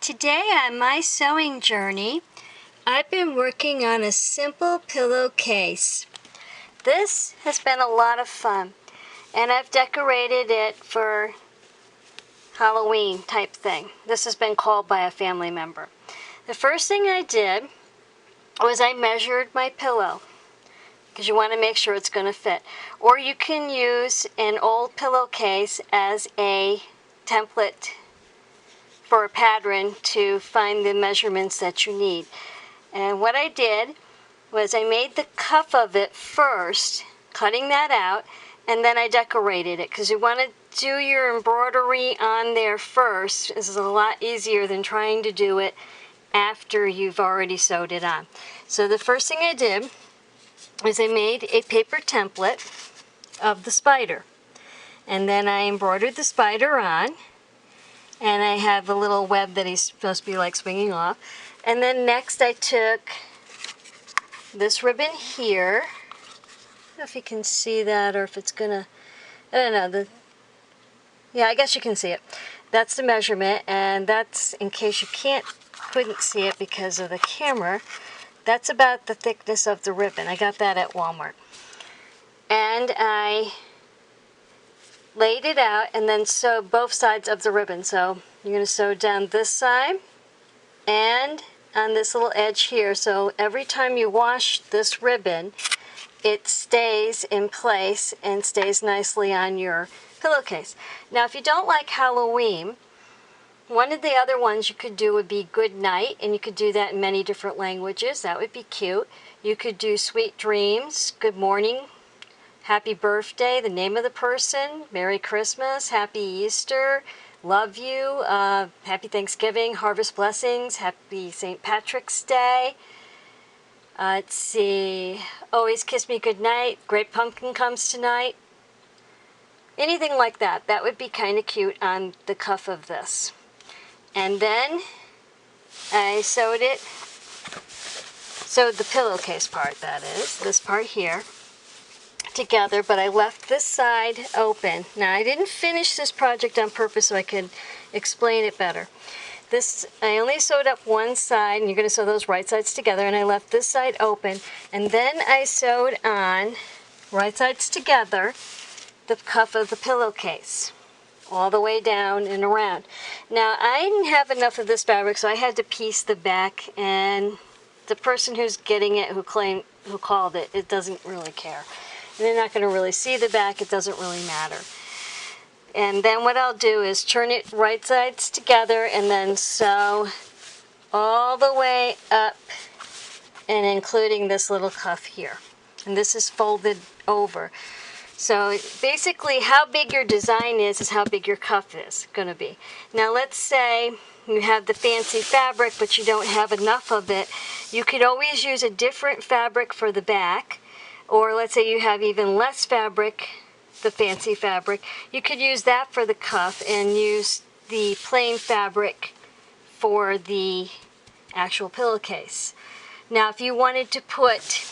Today on my sewing journey, I've been working on a simple pillowcase. This has been a lot of fun, and I've decorated it for Halloween type thing. This has been called by a family member. The first thing I did was I measured my pillow, because you want to make sure it's going to fit. Or you can use an old pillowcase as a template for a pattern to find the measurements that you need. And what I did was I made the cuff of it first, cutting that out, and then I decorated it, because you want to do your embroidery on there first. This is a lot easier than trying to do it after you've already sewed it on. So the first thing I did is I made a paper template of the spider, and then I embroidered the spider on, and I have a little web that he's supposed to be like swinging off. And then next I took this ribbon here. I don't know if you can see that or if it's gonna, I don't know, yeah, I guess you can see it. That's the measurement, and that's, in case you couldn't see it because of the camera, that's about the thickness of the ribbon. I got that at Walmart. And I laid it out and then sewed both sides of the ribbon. So you're going to sew down this side and on this little edge here. So every time you wash this ribbon, it stays in place and stays nicely on your pillowcase. Now, if you don't like Halloween, one of the other ones you could do would be Good Night, and you could do that in many different languages. That would be cute. You could do Sweet Dreams, Good Morning, Happy Birthday, the name of the person, Merry Christmas, Happy Easter, Love You, Happy Thanksgiving, Harvest Blessings, Happy St. Patrick's Day. Let's see, Always Kiss Me Goodnight, Great Pumpkin Comes Tonight. Anything like that. That would be kind of cute on the cuff of this. And then I sewed the pillowcase part, that is, this part here, together, but I left this side open. Now, I didn't finish this project on purpose so I could explain it better. I only sewed up one side, and you're going to sew those right sides together, and I left this side open, and then I sewed on, right sides together, the cuff of the pillowcase, all the way down and around. Now, I didn't have enough of this fabric, so I had to piece the back, and the person who's getting it, who called it, it doesn't really care. They're not going to really see the back. It doesn't really matter. And then what I'll do is turn it right sides together and then sew all the way up, and including this little cuff here. And this is folded over. So basically, how big your design is how big your cuff is going to be. Now, let's say you have the fancy fabric, but you don't have enough of it. You could always use a different fabric for the back. Or let's say you have even less fabric, the fancy fabric. You could use that for the cuff and use the plain fabric for the actual pillowcase. Now, if you wanted to put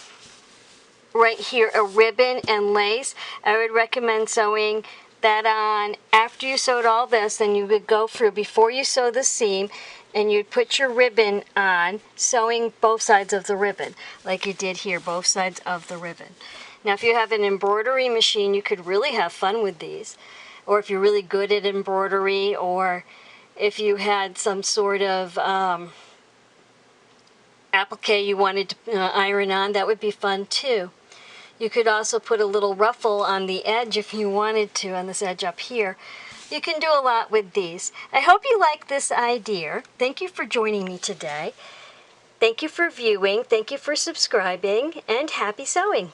right here a ribbon and lace, I would recommend sewing that on after you sewed all this. Then you would go through before you sew the seam, and you'd put your ribbon on, sewing both sides of the ribbon, like you did here, both sides of the ribbon. Now, if you have an embroidery machine, you could really have fun with these. Or if you're really good at embroidery, or if you had some sort of applique you wanted to iron on, that would be fun too. You could also put a little ruffle on the edge if you wanted to, on this edge up here. You can do a lot with these. I hope you like this idea. Thank you for joining me today. Thank you for viewing. Thank you for subscribing, and happy sewing.